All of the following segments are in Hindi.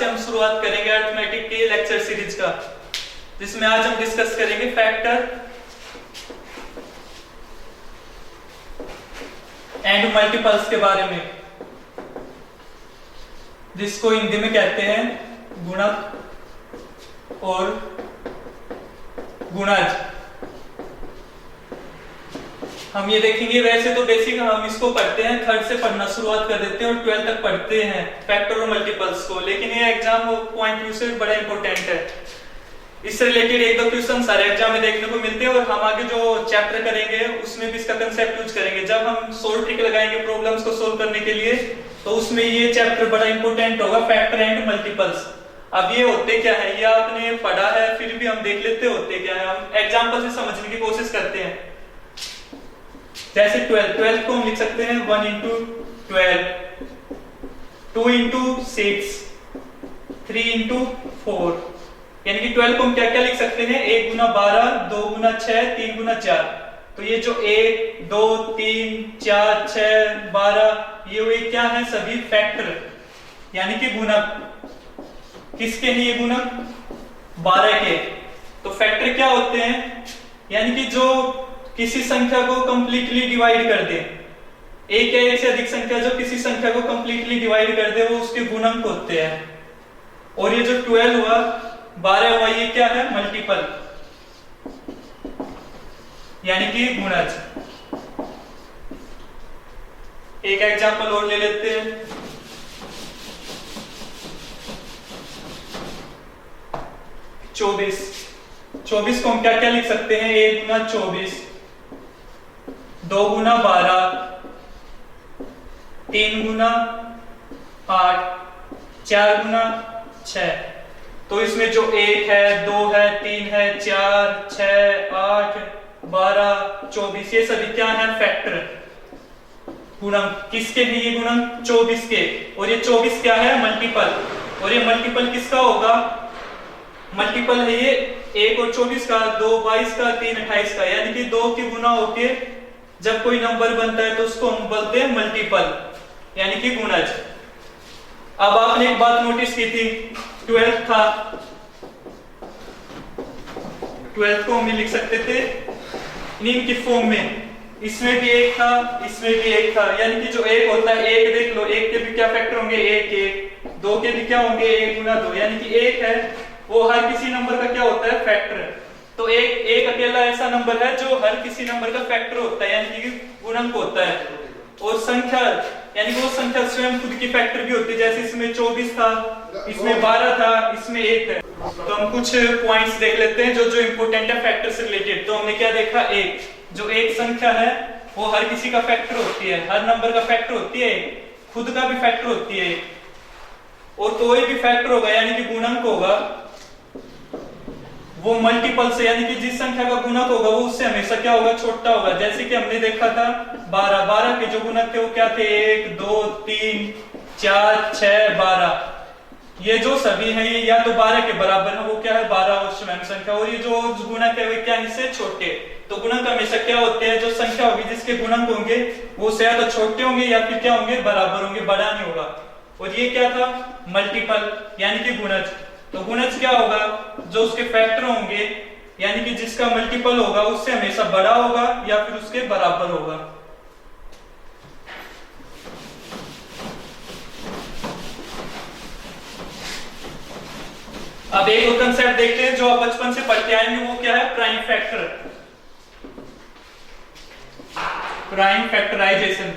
से हम शुरुआत करेंगे अरिथमेटिक के लेक्चर सीरीज का, जिसमें आज हम डिस्कस करेंगे फैक्टर एंड मल्टीपल्स के बारे में, जिसको हिंदी में कहते हैं गुणक और गुणज। हम ये देखेंगे, वैसे तो बेसिक हम इसको पढ़ते हैं, थर्ड से पढ़ना शुरुआत कर देते हैं और 12 तक पढ़ते हैं फैक्टर और मल्टीपल्स को, लेकिन ये एग्जाम पॉइंट व्यू से बड़ा इंपॉर्टेंट है। इससे रिलेटेड एक दो क्वेश्चन सारे एग्जाम में देखने को मिलते हैं और हम आगे जो चैप्टर करेंगे उसमें भी इसका कंसेप्ट यूज करेंगे। जब हम सोल्व ट्रिक लगाएंगे प्रॉब्लम्स को सोल्व करने के लिए, तो उसमें ये चैप्टर बड़ा इंपॉर्टेंट होगा, फैक्टर एंड मल्टीपल्स। अब ये होते क्या है, ये आपने पढ़ा है, फिर भी हम देख लेते होते क्या है, हम एग्जाम्पल से समझने की कोशिश करते हैं। जैसे 12 को हम लिख सकते हैं 1 into 12, 2 into 6, 3 into 4, यानी कि 12 को हम क्या क्या लिख सकते हैं, 1 गुना 12, 2 गुना 6, 3 गुना 4। तो ये जो 1, 2, 3, 4, 6, 12 ये हुए क्या है, सभी फैक्टर यानी कि गुणक। किसके हैं ये गुणक? 12 के। तो फैक्टर क्या होते हैं, यानी कि जो किसी संख्या को कंप्लीटली डिवाइड कर दे, एक या एक से अधिक संख्या जो किसी संख्या को कंप्लीटली डिवाइड कर दे, वो उसके गुणक होते हैं। और ये जो 12 हुआ, 12 हुआ, ये क्या है, मल्टीपल यानी कि गुणज। एक एग्जांपल और ले लेते हैं। 24 को हम क्या क्या लिख सकते हैं, 1 गुना 24, 2 गुना 12, 3 गुना 8, 4 गुना 6। तो इसमें जो 1 है, 2 है, 3 है, 4, 6, 8, 12, 24 ये सभी क्या है, फैक्टर गुणक। किसके हैं ये गुणक? 24 के। और ये 24 क्या है, मल्टीपल। और ये मल्टीपल किसका होगा? मल्टीपल है ये 1 और 24 का, 2 22 का, 3 28 का, यानी कि 2 के गुना होके जब कोई नंबर बनता है तो उसको हम बोलते हैं मल्टीपल यानी कि गुणज। अब आपने एक बात नोटिस की थी, 12 था, 12 को हम लिख सकते थे नीम की फॉर्म में, इसमें भी 1 था, इसमें भी 1 था, यानी कि जो 1 होता है, 1 देख लो, 1 के भी क्या फैक्टर होंगे, 1 1, 2 के भी क्या होंगे, 1 गुना 2, यानी कि 1 है वो हर किसी नंबर का क्या होता है, फैक्टर। तो एक अकेला ऐसा नंबर है जो हर किसी नंबर का फैक्टर होता है यानी कि गुणक होता है। और संख्या यानी वो संख्या स्वयं खुद की फैक्टर भी होती है, जैसे इसमें 24 था, इसमें 12 था, इसमें 1 है। तो हम कुछ पॉइंट्स देख लेते हैं जो इंपॉर्टेंट है फैक्टर से रिलेटेड। तो हमने क्या देखा, जो एक संख्या है वो हर किसी का फैक्टर होती है, हर नंबर का फैक्टर होती है, खुद का भी फैक्टर होती है। और कोई भी फैक्टर होगा यानी कि गुणक होगा, वो मल्टीपल से यानी कि जिस संख्या का गुणक होगा वो उससे हमेशा क्या होगा, छोटा होगा। जैसे कि हमने देखा था 12 के जो गुणक थे वो क्या थे, 1 2 3 4 6 12। ये जो सभी हैं ये या तो 12 के बराबर है, वो क्या है 12 और स्वयं संख्या, और ये जो गुणक है वो क्या है, इससे छोटे। तो गुणक हमेशा क्या होते हैं, जो संख्या होगी जिसके गुणक होंगे वो से या तो छोटे होंगे या फिर क्या होंगे, बराबर होंगे, बड़ा नहीं होगा। और ये क्या था, मल्टीपल यानी कि गुणज। तो गुणज क्या होगा, जो उसके फैक्टर होंगे यानी कि जिसका मल्टीपल होगा उससे हमेशा बड़ा होगा या फिर उसके बराबर होगा। अब एक और कंसेप्ट देखते हैं जो आप बचपन से पढ़ते आएंगे, वो क्या है, प्राइम फैक्टर, प्राइम फैक्टराइजेशन।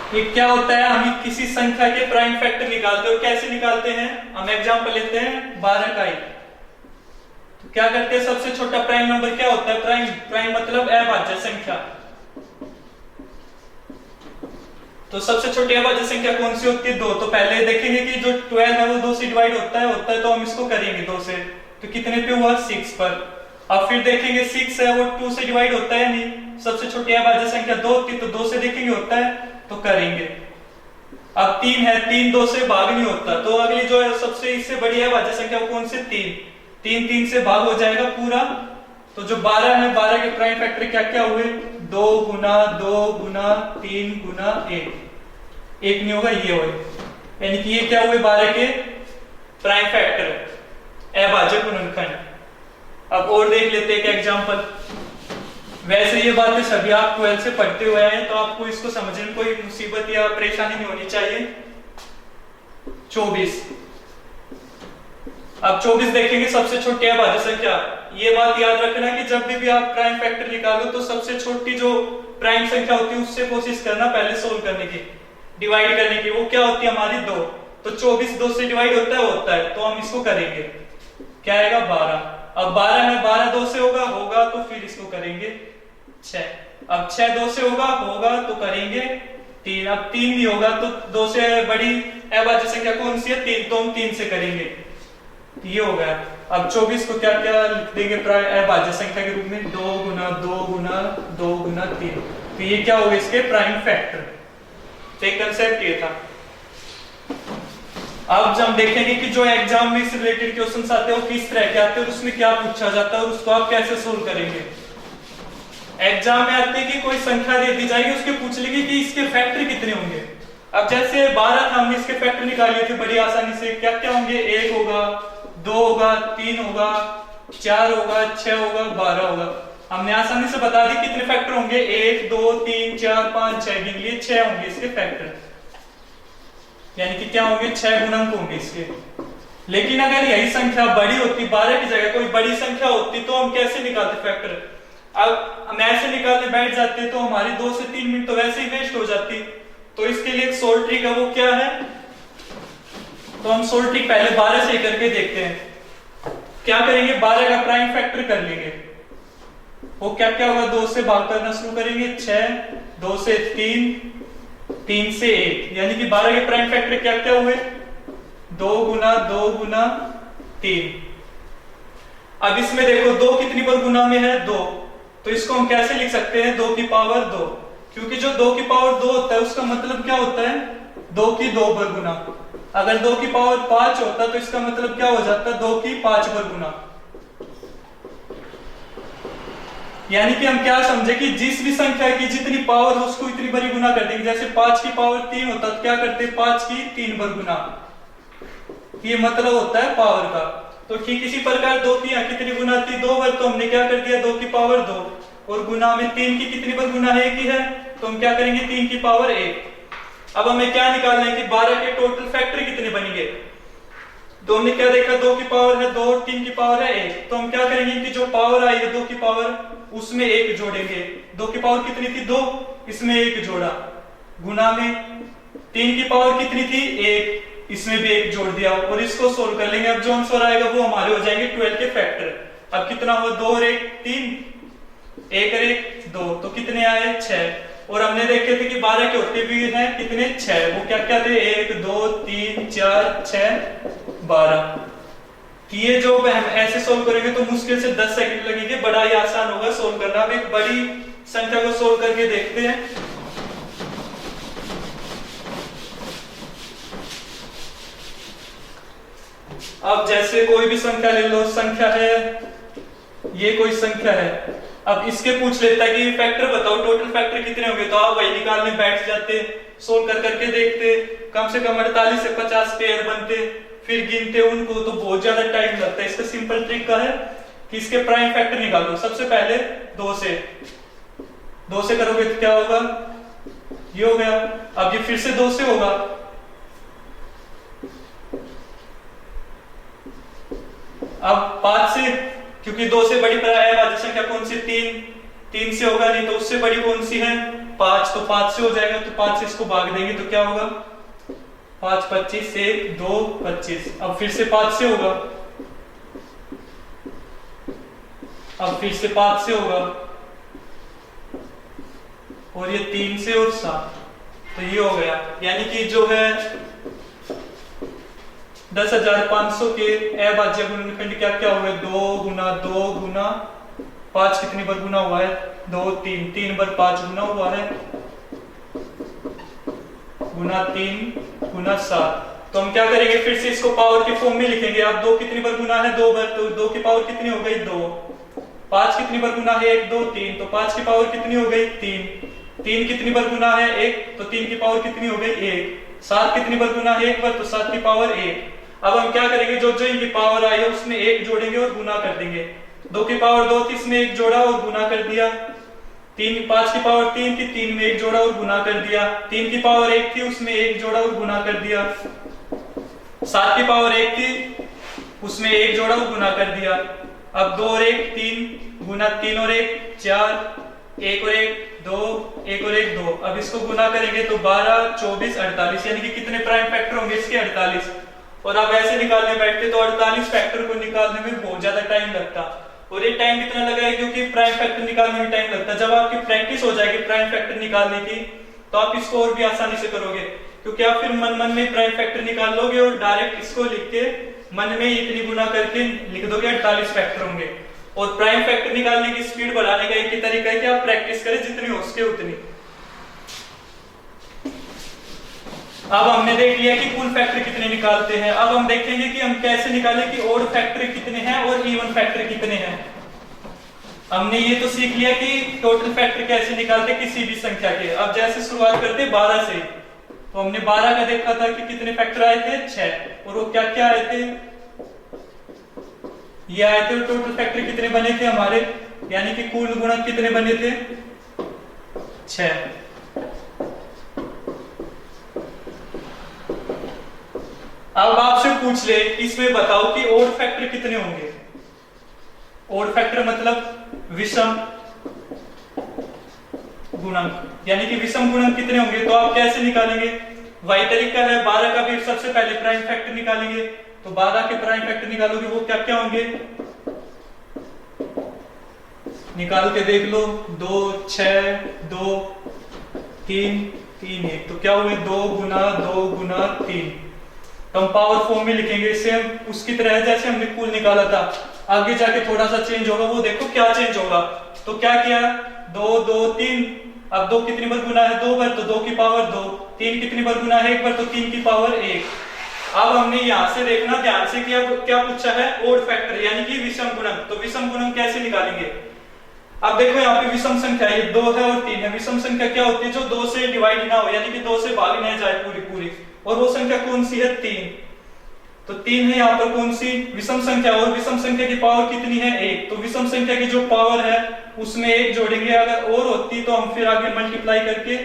ये क्या होता है, हम किसी संख्या के प्राइम फैक्टर निकालते हैं। और कैसे निकालते हैं, हम एग्जांपल लेते हैं 12 का ही। तो क्या करते हैं, सबसे छोटा प्राइम नंबर क्या होता है, प्राइम मतलब अभाज्य संख्या। तो सबसे छोटी अभाज्य संख्या कौन सी होती है, 2। तो पहले देखेंगे कि जो 12 है वो 2 से डिवाइड होता है, तो हम इसको करेंगे 2 से, तो कितने पे हुआ, 6 पर। अब फिर देखेंगे 6 है वो 2 से डिवाइड होता है नहीं, सबसे छोटी अभाज्य संख्या 2 थी, तो 2 से देखेंगे होता है तो करेंगे। अब 3 है, 3 2 से भाग नहीं होता, तो अगली जो है सबसे इससे बड़ी है भाज्य संख्या वो कौन सी, 3 3 से भाग हो जाएगा पूरा। तो जो 12 है, 12 के प्राइम फैक्टर क्या क्या हुए, 2 गुना 2 गुना 3 गुना 1, 1 नहीं होगा, ये होगा। यानी कि ये क्या हुए 12 के प्राइम फैक्टर अभाज्य गुणनखंड। अब और देख लेते हैं एक एग्जांपल। वैसे ये बातें सभी आप 12 से पढ़ते हुए आए तो आपको इसको समझने में कोई मुसीबत या परेशानी नहीं होनी चाहिए। 24। अब 24 देखेंगे सबसे छोटी अभाज्य संख्या। ये बात याद रखना कि जब भी आप प्राइम फैक्टर निकालो तो सबसे छोटी जो प्राइम संख्या होती है उससे कोशिश करना पहले सोल्व करने की, डिवाइड करने की। वो क्या होती है हमारी 2। तो 24 2 से डिवाइड होता है तो हम इसको करेंगे, क्या आएगा 12। अब 12 है, 12 2 से होगा तो फिर इसको करेंगे 6। अब 6 2 से होगा तो करेंगे 3। अब 3 नहीं होगा तो 2 से बड़ी अभाज्य संख्या कौन सी है 3, तो हम 3 से करेंगे। ये हो गया। अब 24 को क्या क्या लिख देंगे अभाज्य संख्या के रूप में 2 गुना 2 गुना 2 गुना 3। तो ये क्या होगा इसके प्राइम फैक्टर। तो एक कंसेप्ट ये था। अब हम देखेंगे कि जो एग्जाम में इससे रिलेटेड क्वेश्चंस आते हैं वो किस तरह के आते हैं और उसमें क्या पूछा जाता है और उसको आप कैसे सोल्व करेंगे। एग्जाम में आते हैं कि कोई संख्या दे दी जाएगी, उसके पूछ लेंगे कि इसके फैक्टर कितने होंगे। अब जैसे 12 था, हमने इसके फैक्टर निकाल लिए थे बड़ी आसानी से। क्या क्या होंगे 1 होगा 2 होगा 3 होगा 4 होगा 6 होगा 12 होगा। हमने आसानी से बता दी कितने फैक्टर होंगे 1 2 3 4 5 6 गिन लिए 6 होंगे इसके फैक्टर, यानी कि क्या होंगे 6 गुणक होंगे इसके। लेकिन अगर यही संख्या बड़ी होती 12 की जगह कोई बड़ी संख्या होती तो हम कैसे निकालते फैक्टर। अब हम ऐसे निकालने बैठ जाते तो हमारी 2 से 3 मिनट तो वैसे ही वेस्ट हो जाती। तो इसके लिए एक सोल्व ट्रिक है, वो क्या है। तो हम सोल्व ट्रिक पहले 12 से करके देखते हैं। क्या करेंगे 12 का प्राइम फैक्टर कर लेंगे। वो क्या क्या होगा 2 से भाग करना शुरू करेंगे 6 2 से 3 3 से 1, यानी कि 12 के प्राइम फैक्टर क्या क्या हुए 2 गुना 2 गुना 3। अब इसमें देखो 2 कितनी बार गुना में है 2, तो इसको हम कैसे लिख सकते हैं 2 की पावर 2, क्योंकि जो 2 की पावर 2 होता है उसका मतलब क्या होता है 2 की 2 बार गुना। अगर 2 की पावर 5 होता तो इसका मतलब क्या हो जाता है 2 की 5 बार गुना। यानी कि हम क्या समझे कि जिस भी संख्या की जितनी पावर हो उसको इतनी बारी गुना कर देंगे। जैसे 5 की पावर 3 होता तो क्या करते 5 की 3 बार गुना। ये मतलब होता है पावर का। तो ठीक इसी प्रकार 2 की यहाँ कितनी गुना थी 2 बार, तो हमने क्या कर दिया 2 की पावर 2, और गुना में 3 की कितनी बार गुना है 1 ही है, तो हम क्या करेंगे 3 की पावर 1। अब हमें क्या निकालना है कि 12 के टोटल फैक्टर कितने बनेंगे। तो हमने क्या देखा 2 की पावर है 2 और 3 की पावर है 1, तो हम क्या करेंगे कि जो पावर आई है 2 की पावर उसमें 1 जोड़ेंगे। 2 की पावर कितनी थी 2, इसमें 1 जोड़ा, गुना में 3 की पावर कितनी थी 1, इसमें भी 1 जोड़ दिया, और इसको सोल्व कर लेंगे। अब जो आंसर आएगा वो हमारे हो जाएंगे 12 के फैक्टर। अब कितना हुआ 2 और 1 3, 1 और 1 2, तो कितने आए 6। और हमने देखे थे कि 12 के होते भी हैं कितने 6, वो क्या क्या थे 1 2 3 4 6 12। ये जो हम ऐसे सोल्व करेंगे तो मुश्किल से 10 सेकंड लगेंगे, बड़ा ही आसान होगा सोल्व करना। अब एक बड़ी संख्या को सोल्व करके देखते हैं। अब जैसे कोई भी संख्या ले लो, संख्या है ये कोई संख्या है। अब इसके पूछ लेता है कि फैक्टर बताओ टोटल फैक्टर कितने होंगे, तो आप वही निकालने बैठ जाते, सोल्व कर करके देखते, कम से कम 48 से 50 पेयर बनते, फिर गिनते उनको, तो बहुत ज्यादा टाइम लगता है। इसका सिंपल ट्रिक का है कि इसके प्राइम फैक्टर निकालो। सबसे पहले 2 से करोगे तो क्या होगा ये हो गया। अब ये फिर से 2 से होगा, अब 5 से, क्योंकि 2 से बड़ी अभाज्य संख्या कौन सी 3 से होगा नहीं, तो उससे बड़ी कौन सी है 5, तो 5 से हो जाएगा। तो 5 से इसको भाग देंगे तो क्या होगा 5 25 1 2 25। अब फिर से 5 से होगा, अब फिर से 5 से होगा, और ये 3 से और 7, तो ये हो गया। यानी कि जो है 10,500 के अभाज्य गुणनखंड क्या क्या हुए 2 गुना 2 गुना 5 कितनी बार गुना हुआ है 2 3 बार 5 गुना हुआ है, गुना 3 गुना 7। तो हम क्या करेंगे फिर से इसको पावर के फॉर्म में लिखेंगे। अब 2 कितनी बार गुना है 2 बार, तो 2 की पावर कितनी हो गई 2। 5 कितनी बार गुना है 1 2 3, तो 5 की पावर कितनी हो गई 3। 3 कितनी बार गुना है 1, तो 3 की पावर कितनी हो गई 1। 7 कितनी बार गुना है? एक बार, तो 7 की पावर 1। अब हम क्या करेंगे, जो जो इनकी पावर आई है उसमें 1 जोड़ेंगे और गुना कर देंगे। 2 की पावर 2 थी, इसमें 1 जोड़ा और गुना कर दिया। 5 की पावर 3 थी, 3 में 1 जोड़ा और गुना कर दिया। 3 की पावर 1 थी, उसमें 1 जोड़ा और गुना कर दिया। 7 की पावर 1 थी, उसमें 1 जोड़ा और गुना कर दिया। अब 2 और 1 3 गुना 3 और 1 4, 1 और 1 2, 1 और 1 2। अब इसको गुना करेंगे तो 12 24 48, यानी कि कितने प्राइम फैक्टर होंगे इसके? 48। और अब ऐसे निकालने बैठते तो 48 फैक्टर को निकालने में बहुत ज्यादा टाइम लगता। और ये टाइम कितना लगा है? क्योंकि प्राइम फैक्टर निकालने में टाइम लगता है। जब आपकी प्रैक्टिस हो जाएगी प्राइम फैक्टर निकालने की, तो आप इसको और भी आसानी से करोगे, क्योंकि आप फिर मन मन में प्राइम फैक्टर निकाल लोगे और डायरेक्ट इसको लिख के मन में इतनी गुना करके लिख दोगे 48 फैक्टर होंगे। और प्राइम फैक्टर निकालने की स्पीड बढ़ाने का एक ही तरीका है कि आप प्रैक्टिस करें जितनी हो सके उतनी। अब हमने देख लिया कि कुल फैक्टर कितने निकालते हैं। अब हम देखेंगे कि हम कैसे निकालें कि ओड फैक्टर कितने हैं और इवन फैक्टर कितने हैं। हमने ये तो सीख लिया कि टोटल फैक्टर कैसे निकालते किसी भी संख्या के। अब जैसे शुरुआत करते 12 से, तो हमने 12 का देखा था कि कितने फैक्टर आए थे? 6। और वो क्या क्या आए थे? ये आए थे। और टोटल फैक्टर कितने बने थे हमारे, यानी कि कुल गुणक कितने बने थे? 6। अब आपसे पूछ ले इसमें बताओ कि ओड फैक्टर कितने होंगे। ओड फैक्टर मतलब विषम गुणक, यानी कि विषम गुणक कितने होंगे। तो आप कैसे निकालेंगे? वही तरीका है 12 का भी। सबसे पहले प्राइम फैक्टर निकालेंगे, तो 12 के प्राइम फैक्टर निकालोगे, वो क्या क्या होंगे? निकाल के देख लो। 2 6 2 3 3 1, तो क्या हुए? 2 गुना 2 गुना 3। तो हम पावर फॉर्म में लिखेंगे सेम उसकी तरह जैसे हमने कुल निकाला था। आगे जाके थोड़ा सा चेंज होगा, वो देखो क्या चेंज होगा। तो क्या किया? 2 2 3। अब 2 कितनी बार गुना है? 2 बार, तो 2 की पावर 2। 3 कितनी बार गुना है? 1 बार, तो 3 की पावर 1। अब हमने यहां से देखना ध्यान से कि अब क्या पूछा है? ओड फैक्टर, यानी कि विषम गुणक। तो विषम गुणक कैसे निकालेंगे? अब देखो यहाँ पे विषम संख्या ये 2 है और 3 है। विषम संख्या क्या होती है? जो 2 से डिवाइड ना हो, यानी कि 2 से भागी ना जाए पूरी पूरी। और वो संख्या कौन सी है? 3। तो 3 है यहाँ पर कौन सी? विषम संख्या। और विषम संख्या की पावर कितनी है? 1। तो विषम संख्या की जो पावर है उसमें 1 जोड़ेंगे। अगर और होती तो हम फिर आगे मल्टीप्लाई करके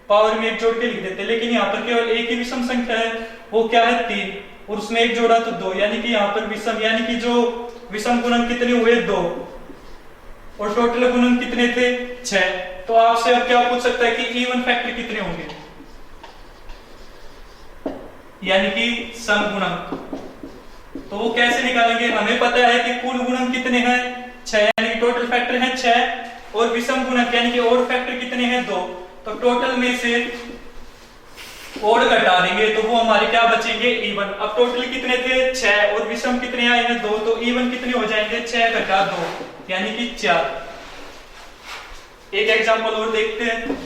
पावर में 1 जोड़ के लिख देते, लेकिन यहाँ पर केवल एक ही विषम संख्या है, वो क्या है? 3। और उसमें 1 जोड़ा तो 2, यानी कि यहाँ पर विषम, यानी कि जो विषम गुणक कितने हुए? 2। और टोटल गुणक कितने थे? 6। तो आपसे अब क्या पूछ सकता है कि इवन फैक्टर कितने होंगे, यानी कि सम गुणक। तो वो कैसे निकालेंगे? हमें पता है कि कुल गुणक कितने हैं? 6, यानी कि टोटल फैक्टर है 6। और विषम गुणक यानी कि ओड फैक्टर कितने हैं? 2। तो टोटल में से ओड घटा देंगे तो वो हमारे क्या बचेंगे? इवन। अब टोटल कितने थे? 6। और विषम कितने आए हैं? 2। तो इवन कितने हो जाएंगे? 6 घटा 2, यानी कि 4। एक एग्जांपल और देखते हैं।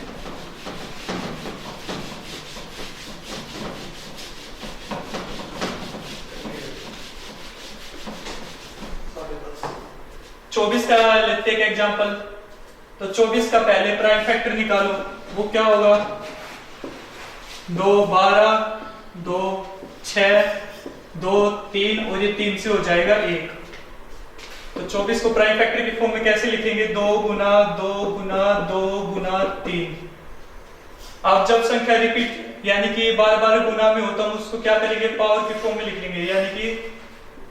चौबीस का लेते हैं एग्जांपल। तो 24 का पहले प्राइम फैक्टर निकालो, वो क्या होगा? 2 12 2 6 2 3, और ये 3 से हो जाएगा 1। तो 24 को प्राइम फैक्टर की फॉर्म में कैसे लिखेंगे? 2 गुना 2 गुना 2 गुना 3। अब जब संख्या रिपीट यानी कि बार बार गुना में होता हम उसको क्या करेंगे? पावर की फॉर्म में लिख लेंगे। यानी कि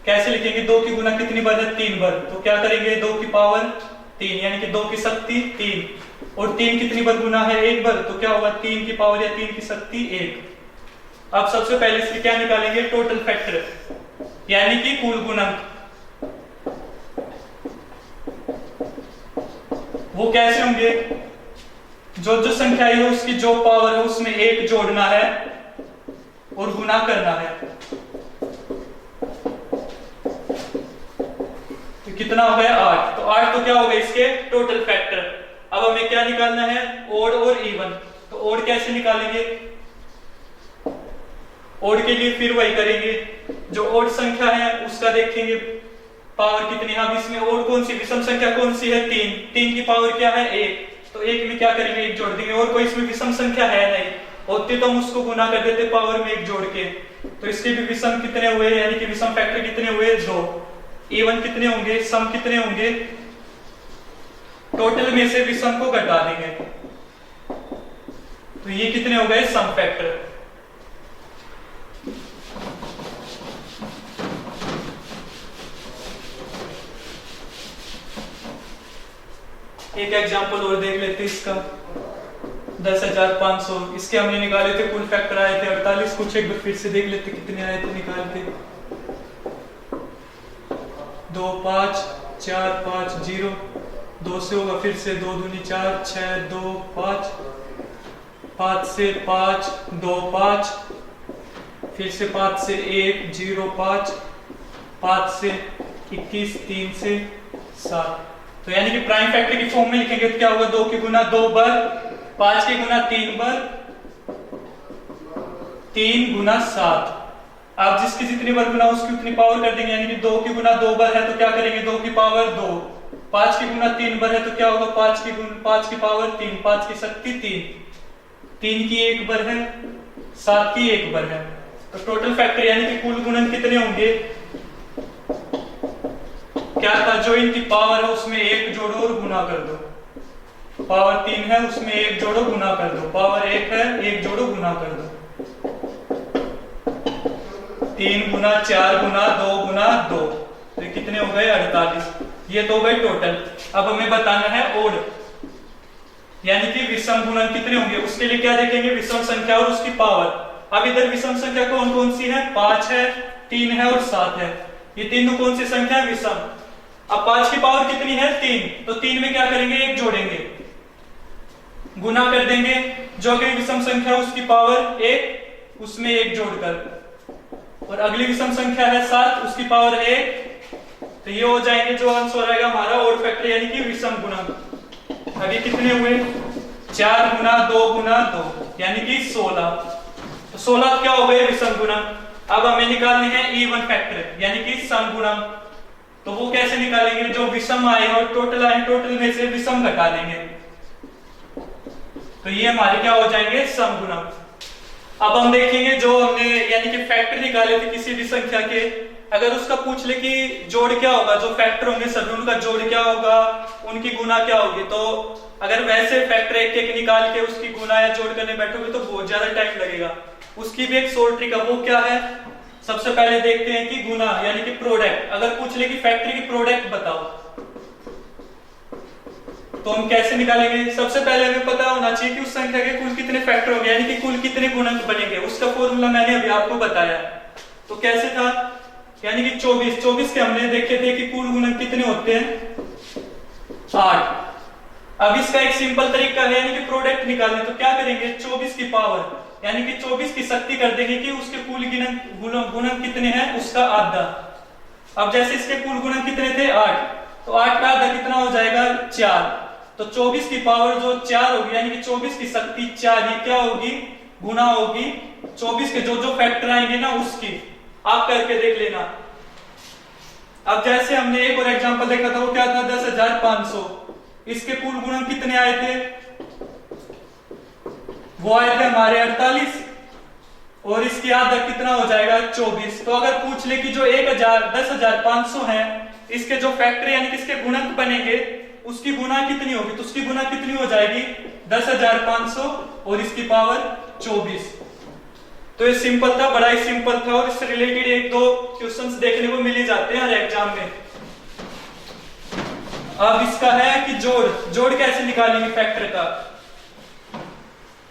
कैसे लिखेंगे? 2 की गुना कितनी बार है? 3 बार। तो क्या करेंगे? 2 की पावर 3, यानी कि 2 की शक्ति 3। और 3 कितनी बार गुना है? 1 बार। तो क्या होगा? 3 की पावर या 3 की शक्ति 1। अब सबसे पहले इसकी क्या निकालेंगे? टोटल फैक्टर, यानी कि कुल गुणक। वो कैसे होंगे? जो जो संख्या है उसकी जो पावर है उसमें 1 जोड़ना है और गुना करना है। तो कितना हो गया? 8। तो 8 तो क्या हो गया? इसके टोटल फैक्टर। अब हमें क्या निकालना है? ओड और इवन। तो ओड कैसे निकालेंगे? ओड के लिए फिर वही करेंगे, जो ओड संख्या है उसका देखेंगे पावर कितनी है। अब इसमें ओड कौन सी, विषम संख्या कौन सी है? 3। 3 की पावर क्या है? 1। तो 1 में क्या करेंगे? 1 जोड़ देंगे। और कोई इसमें विषम संख्या है नहीं, होती तो हम उसको गुना कर देते पावर में एक जोड़ के। तो इसके भी विषम कितने हुए, यानी कि विषम फैक्टर कितने हुए, 2। इवन कितने होंगे, सम कितने होंगे, टोटल में से विषम को घटा देंगे तो ये कितने हो गए, सम फैक्टर। एक एग्जांपल और देख लेते इसका, 10,500, इसके हमने निकाले थे, कुल फैक्टर आए थे 48। कुछ एक बार फिर से देख लेते कितने आए थे निकाल के। 2 5 4 5 0, 2 से होगा फिर से 2 दूनी 4, 6 2 5, 5 से 5 2 5, फिर से 5 से 1 0 5, 5 से 21, 3 से 7। तो यानी कि प्राइम फैक्टर की फॉर्म में लिखेंगे तो क्या होगा, 2 की गुना 2 बर, 5 की गुना 3 बर, 3 गुना 7। आप जिसकी जितनी बार गुना उसकी उतनी पावर कर देंगे, यानी कि 2 की गुना 2 बर है तो क्या करेंगे, 2 की पावर 2। 5 की गुना 3 बर है तो क्या होगा, 5 की पावर 3, 5 की शक्ति 3, 3 की 1 बर है, 7 की 1 बर है। तो टोटल फैक्टर यानी कि कुल गुणन कितने होंगे, क्या था, जो इनकी पावर है उसमें 1 जोड़ो और गुना कर दो। पावर 3 है उसमें 1 जोड़ो गुना कर दो, पावर 1 है 1 जोड़ो गुना कर दो। 3 गुना 4 गुना 2 गुना 2, तो कितने हो गए, 48। ये तो हो गए टोटल। अब हमें बताना है ओड, यानी कि विषम गुणन कितने होंगे। उसके लिए क्या देखेंगे, विषम संख्या और उसकी पावर। अब इधर विषम संख्या कौन कौन सी है, 5 है, 3 है और 7 है। ये तीनों कौन सी संख्या है, विषम। अब 5 की पावर कितनी है, 3, तो 3 में क्या करेंगे, 1 जोड़ेंगे, गुना कर देंगे, जो अगली विषम संख्या उसकी पावर 1, उसमें 1 जोड़कर, और अगली विषम संख्या है 7, उसकी पावर 1, तो ये हो जाएंगे, जो आंसर आएगा हमारा ओड फैक्टर यानी कि विषम गुणन। अभी कितने हुए, 4 गुना 2 गुना 2 यानी कि 16। तो 16 क्या हो गए, विषम गुणन। अब हमें निकालने हैं इवन फैक्टर यानी कि सम गुणन। तो वो कैसे निकालेंगे, जो विषम आए और टोटल आए, टोटल में से विषम घटा देंगे, तो ये हमारे क्या हो जाएंगे, सम गुणन। अब हम देखेंगे जो हमने यानी कि फैक्टर निकाले थे किसी भी संख्या के, अगर उसका पूछ ले कि जोड़ क्या होगा, जो फैक्टर होंगे सभी उनका जोड़ क्या होगा, उनकी गुना क्या होगी, तो अगर वैसे फैक्टर एक एक निकाल के उसकी गुना या जोड़ करने बैठोगे तो बहुत ज्यादा टाइम लगेगा। उसकी भी एक शॉर्ट ट्रिक है, वो क्या है, सबसे पहले देखते हैं कि गुना यानी कि प्रोडक्ट। अगर पूछ ले कि फैक्टर की प्रोडक्ट बताओ तो हम कैसे निकालेंगे, सबसे पहले हमें पता होना चाहिए कि उस संख्या के कुल कितने फैक्टर होंगे, यानी कि कुल कितने गुणक बनेंगे। उसका फॉर्मूला मैंने अभी आपको बताया। तो कैसे था, यानी कि 24 के हमने देखे थे कि कुल गुणक कितने होते हैं, 8। अब इसका एक सिंपल तरीका है यानी कि प्रोडक्ट निकालने, तो क्या करेंगे, 24 की पावर यानी कि 24 की शक्ति कर देंगे कि उसके कुल गुणक कितने हैं उसका आधा। अब जैसे इसके कुल गुणक कितने थे, 8, तो 8 का आधा कितना हो जाएगा, 4। तो 24 की पावर जो 4 होगी यानी कि 24 की शक्ति 4 ही क्या होगी, गुना होगी 24 के जो जो फैक्टर आएंगे ना उसकी। आप करके देख लेना। अब जैसे हमने एक और एग्जांपल देखा था, वो क्या था, 10,500। इसके कुल गुणक कितने आए थे, वो आए थे हमारे 48, और इसकी आधा कितना हो जाएगा, 24। तो अगर पूछ ले कि जो 10,500 है, इसके जो फैक्टर यानी कि इसके गुणक बनेंगे उसकी गुना कितनी होगी, तो उसकी गुना कितनी हो जाएगी, 10,500 और इसकी पावर 24। तो ये सिंपल था, बड़ा ही सिंपल था, और इससे रिलेटेड एक दो क्वेश्चंस देखने को मिल ही जाते हैं हर एग्जाम में। अब इसका है कि जोड़ कैसे निकालेंगे फैक्टर का,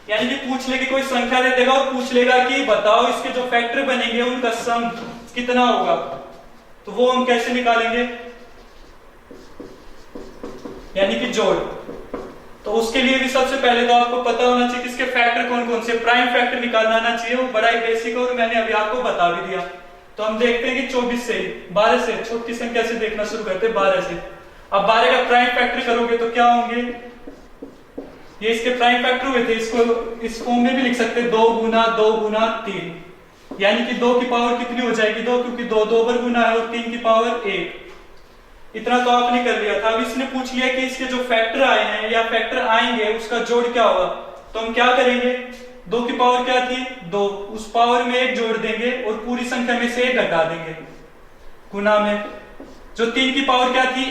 यानी कि पूछ ले कि कोई संख्या दे देगा और पूछ लेगा कि बताओ इसके जो फैक्टर बनेंगे उनका सम कितना होगा, तो वो हम कैसे निकालेंगे, यानी कि जोड़। तो उसके लिए भी सबसे पहले तो आपको पता होना चाहिए कि इसके फैक्टर कौन कौन से, प्राइम फैक्टर निकालना आना चाहिए, वो बड़ा ही बेसिक है और मैंने अभी आपको बता भी दिया। तो हम देखते हैं कि 24 से 12 से छोटी संख्या से देखना शुरू करते हैं, 12 से। अब 12 का प्राइम फैक्टर करोगे तो क्या होंगे, ये इसके प्राइम फैक्टर हुए थे, इसको इस फॉर्म में भी लिख सकते हैं, 2 गुना 2 गुना 3, यानी कि 2 की पावर कितनी हो जाएगी, 2, क्योंकि 2 बार गुना है, और 3 की पावर 1। इतना तो आपने कर लिया था। अब इसने पूछ लिया कि इसके जो फैक्टर आए हैं या फैक्टर आएंगे उसका जोड़ क्या होगा, तो हम क्या करेंगे, 2 की पावर क्या थी 2, उस पावर में 1 जोड़ देंगे और पूरी संख्या में से 1 घटा देंगे, गुना में जो 3 की पावर क्या थी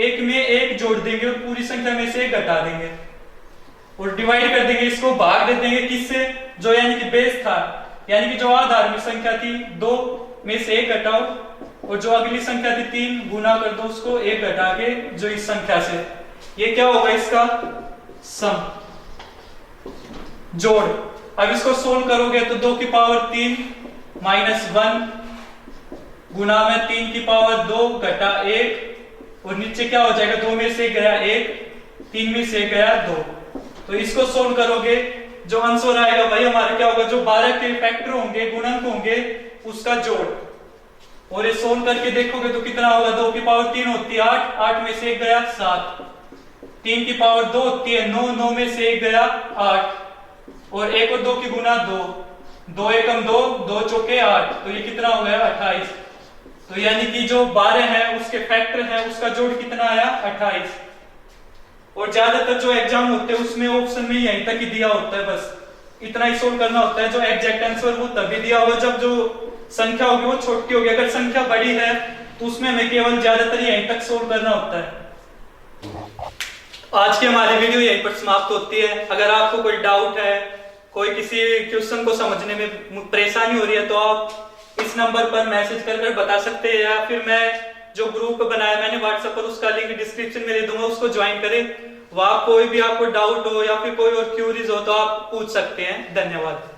1 में 1 जोड़ देंगे और पूरी संख्या में से 1 घटा देंगे और डिवाइड कर देंगे, इसको भाग दे देंगे किससे, जो यानी कि बेस था, यानी कि जो आधार में संख्या थी 2 में से 1 घटाओ और जो अगली संख्या थी 3 गुना कर दो उसको 1 घटा के जो इस संख्या से, ये क्या होगा इसका सम, जोड़। अब इसको सोल्व करोगे तो 2 की पावर 3 माइनस 1 गुना में 3 की पावर 2 घटा 1 और नीचे क्या हो जाएगा, 2 में से गया 1, 3 में से गया 2। तो इसको सोल्व करोगे जो आंसर आएगा भाई हमारा क्या होगा, जो 12 के फैक्टर होंगे, गुणनक होंगे, उसका जोड़। और ये सोल्व करके देखोगे तो कितना होगा, 2 की पावर 3 होती है 8, 8 में से 1 गया 7, 3 की पावर 2 होती है 9, 9 में से 1 गया 8 और 1 और 2 की गुना 2, 2 एकम 2, 2 चौके 8, तो ये कितना हो गया 28। तो यानी कि जो 12 है उसके फैक्टर है उसका जोड़ कितना आया 28। और ज्यादातर जो एग्जाम होते हैं उसमें ऑप्शन में यहीं तक ही दिया होता है, बस इतना ही सोल्व करना होता है। जो एग्जैक्ट आंसर वो तभी दिया होगा जब जो संख्या होगी वो छोटी होगी, अगर संख्या बड़ी है तो उसमें हमें केवल ज्यादातर यहीं तक सोल्व करना होता है। आज की हमारी वीडियो यहीं पर समाप्त होती है। अगर आपको कोई डाउट है, कोई किसी क्वेश्चन को समझने में परेशानी हो रही है तो आप इस नंबर पर मैसेज कर बता सकते हैं, या फिर मैं जो ग्रुप बनाया मैंने व्हाट्सएप पर उसका लिंक डिस्क्रिप्शन में दे दूंगा, उसको ज्वाइन करें। वहां कोई भी आपको डाउट हो या फिर कोई और क्यूरीज हो तो आप पूछ सकते हैं। धन्यवाद।